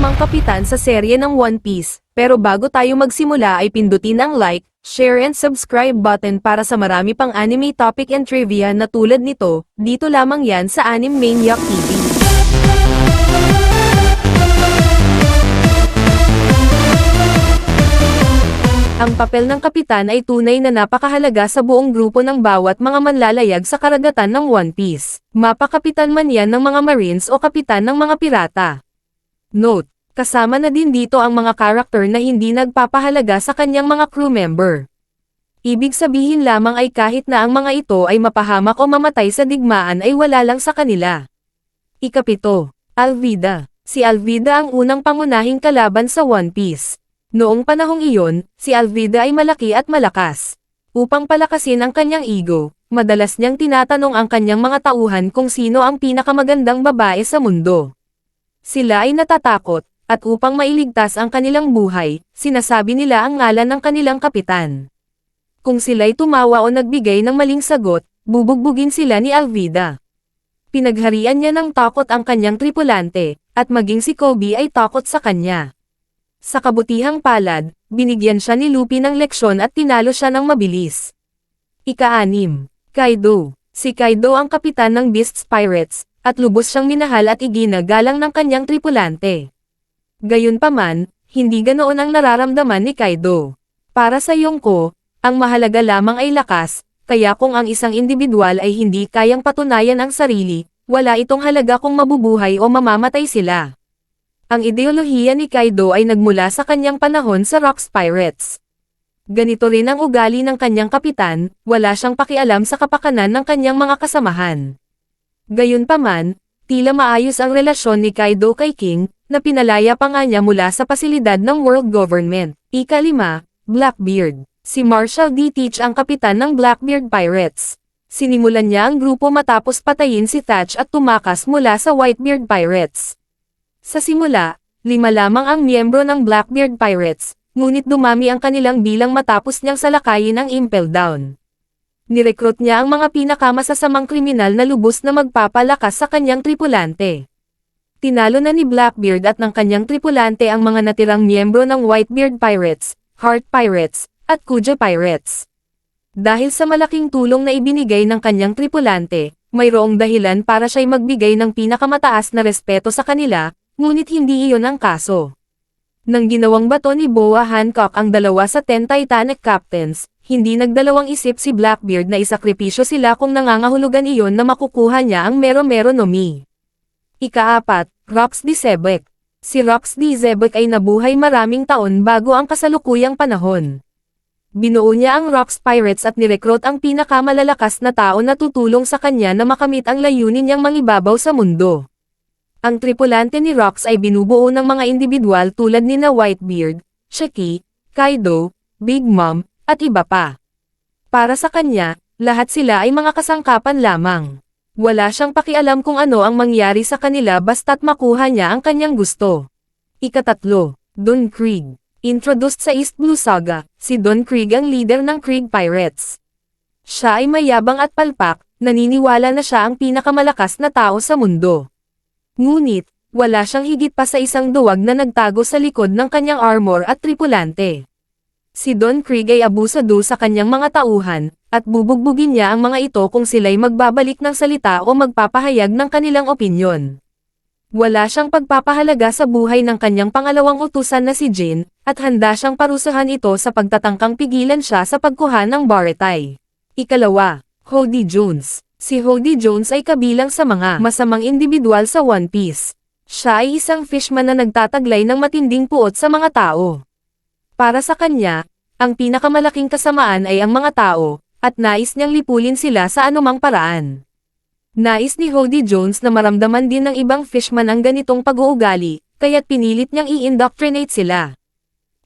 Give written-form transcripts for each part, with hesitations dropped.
masamang kapitan sa serye ng One Piece. Pero bago tayo magsimula ay pindutin ang like, share and subscribe button para sa marami pang anime topic and trivia na tulad nito, dito lamang yan sa Anime Maniac TV. Ang papel ng kapitan ay tunay na napakahalaga sa buong grupo ng bawat mga manlalayag sa karagatan ng One Piece. Mapakapitan man yan ng mga Marines o kapitan ng mga pirata. Note, kasama na din dito ang mga karakter na hindi nagpapahalaga sa kanyang mga crew member. Ibig sabihin lamang ay kahit na ang mga ito ay mapahamak o mamatay sa digmaan ay wala lang sa kanila. Ikapito, Alvida. Si Alvida ang unang pangunahing kalaban sa One Piece. Noong panahong iyon, si Alvida ay malaki at malakas. Upang palakasin ang kanyang ego, madalas niyang tinatanong ang kanyang mga tauhan kung sino ang pinakamagandang babae sa mundo. Sila ay natatakot, at upang mailigtas ang kanilang buhay, sinasabi nila ang ngalan ng kanilang kapitan. Kung sila'y tumawa o nagbigay ng maling sagot, bubugbugin sila ni Alvida. Pinagharian niya ng takot ang kanyang tripulante, at maging si Kobe ay takot sa kanya. Sa kabutihang palad, binigyan siya ni Luffy ng leksyon at tinalo siya ng mabilis. Ika-6, Kaido. Si Kaido ang kapitan ng Beast's Pirates, at lubos siyang minahal at iginagalang ng kanyang tripulante. Gayunpaman, hindi ganoon ang nararamdaman ni Kaido. Para sa Yonko, ang mahalaga lamang ay lakas, kaya kung ang isang individual ay hindi kayang patunayan ang sarili, wala itong halaga kung mabubuhay o mamamatay sila. Ang ideolohiya ni Kaido ay nagmula sa kanyang panahon sa Rocks Pirates. Ganito rin ang ugali ng kanyang kapitan, wala siyang pakialam sa kapakanan ng kanyang mga kasamahan. Gayunpaman, tila maayos ang relasyon ni Kaido kay King, na pinalaya pa nga niya mula sa pasilidad ng World Government. Ika-5, Blackbeard. Si Marshall D. Teach ang kapitan ng Blackbeard Pirates. Sinimulan niya ang grupo matapos patayin si Thatch at tumakas mula sa Whitebeard Pirates. Sa simula, 5 lamang ang miyembro ng Blackbeard Pirates, ngunit dumami ang kanilang bilang matapos niyang salakayin ang Impel Down. Nirekrut niya ang mga pinakamasasamang kriminal na lubos na magpapalakas sa kanyang tripulante. Tinalo na ni Blackbeard at ng kanyang tripulante ang mga natirang miyembro ng Whitebeard Pirates, Heart Pirates, at Kuja Pirates. Dahil sa malaking tulong na ibinigay ng kanyang tripulante, mayroong dahilan para siya'y magbigay ng pinakamataas na respeto sa kanila, ngunit hindi iyon ang kaso. Nang ginawang bato ni Boa Hancock ang 2 sa 10 Titanic Captains, hindi nagdalawang isip si Blackbeard na isakripisyo sila kung nangangahulugan iyon na makukuha niya ang Mero-Mero no Mi. Ika-4, Rox D. Xebec. Si Rox D. Xebec ay nabuhay maraming taon bago ang kasalukuyang panahon. Binuo niya ang Rocks Pirates at nirekrut ang pinakamalalakas na tao na tutulong sa kanya na makamit ang layunin niyang mangibabaw sa mundo. Ang tripulante ni Rocks ay binubuo ng mga individual tulad nina Whitebeard, Shiki, Kaido, Big Mom, at iba pa. Para sa kanya, lahat sila ay mga kasangkapan lamang. Wala siyang pakialam kung ano ang mangyari sa kanila basta't makuha niya ang kanyang gusto. Ika-3, Don Krieg. Introduced sa East Blue Saga, si Don Krieg ang leader ng Krieg Pirates. Siya ay mayabang at palpak, naniniwala na siya ang pinakamalakas na tao sa mundo. Ngunit, wala siyang higit pa sa isang duwag na nagtago sa likod ng kanyang armor at tripulante. Si Don Krieg ay abusado sa kanyang mga tauhan, at bubugbugin niya ang mga ito kung sila'y magbabalik ng salita o magpapahayag ng kanilang opinyon. Wala siyang pagpapahalaga sa buhay ng kanyang pangalawang utusan na si Jin, at handa siyang parusahan ito sa pagtatangkang pigilan siya sa pagkuha ng Baratie. Ika-2, Hody Jones. Si Hody Jones ay kabilang sa mga masamang individual sa One Piece. Siya ay isang fishman na nagtataglay ng matinding puot sa mga tao. Para sa kanya, ang pinakamalaking kasamaan ay ang mga tao, at nais niyang lipulin sila sa anumang paraan. Nais ni Hody Jones na maramdaman din ng ibang fishman ang ganitong pag-uugali, kaya't pinilit niyang i-indoctrinate sila.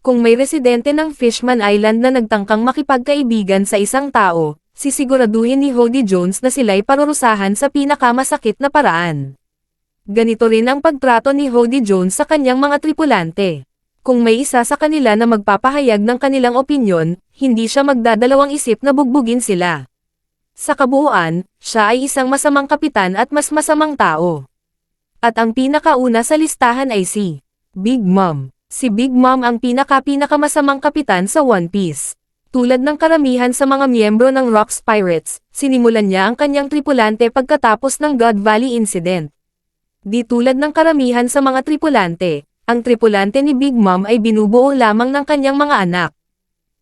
Kung may residente ng Fishman Island na nagtangkang makipagkaibigan sa isang tao, sisiguraduhin ni Hody Jones na sila'y parurusahan sa pinakamasakit na paraan. Ganito rin ang pagtrato ni Hody Jones sa kanyang mga tripulante. Kung may isa sa kanila na magpapahayag ng kanilang opinyon, hindi siya magdadalawang isip na bugbugin sila. Sa kabuuan, siya ay isang masamang kapitan at mas masamang tao. At ang pinakauna sa listahan ay si Big Mom. Si Big Mom ang pinakamasamang kapitan sa One Piece. Tulad ng karamihan sa mga miyembro ng Rocks Pirates, sinimulan niya ang kanyang tripulante pagkatapos ng God Valley Incident. Di tulad ng karamihan sa mga tripulante, ang tripulante ni Big Mom ay binubuo lamang ng kanyang mga anak.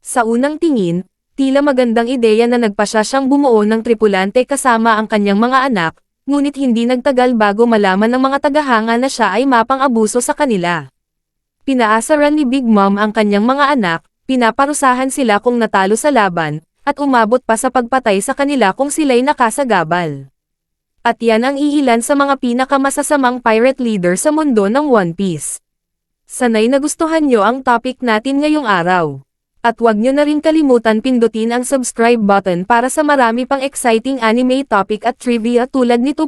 Sa unang tingin, tila magandang ideya na nagpasya siyang bumuo ng tripulante kasama ang kanyang mga anak, ngunit hindi nagtagal bago malaman ng mga tagahanga na siya ay mapang-abuso sa kanila. Pinaasaran ni Big Mom ang kanyang mga anak, pinaparusahan sila kung natalo sa laban, at umabot pa sa pagpatay sa kanila kung sila'y nakasagabal. At yan ang iilan sa mga pinakamasasamang pirate leader sa mundo ng One Piece. Sanay nagustuhan nyo ang topic natin ngayong araw. At huwag nyo na rin kalimutan pindutin ang subscribe button para sa marami pang exciting anime topic at trivia tulad nito.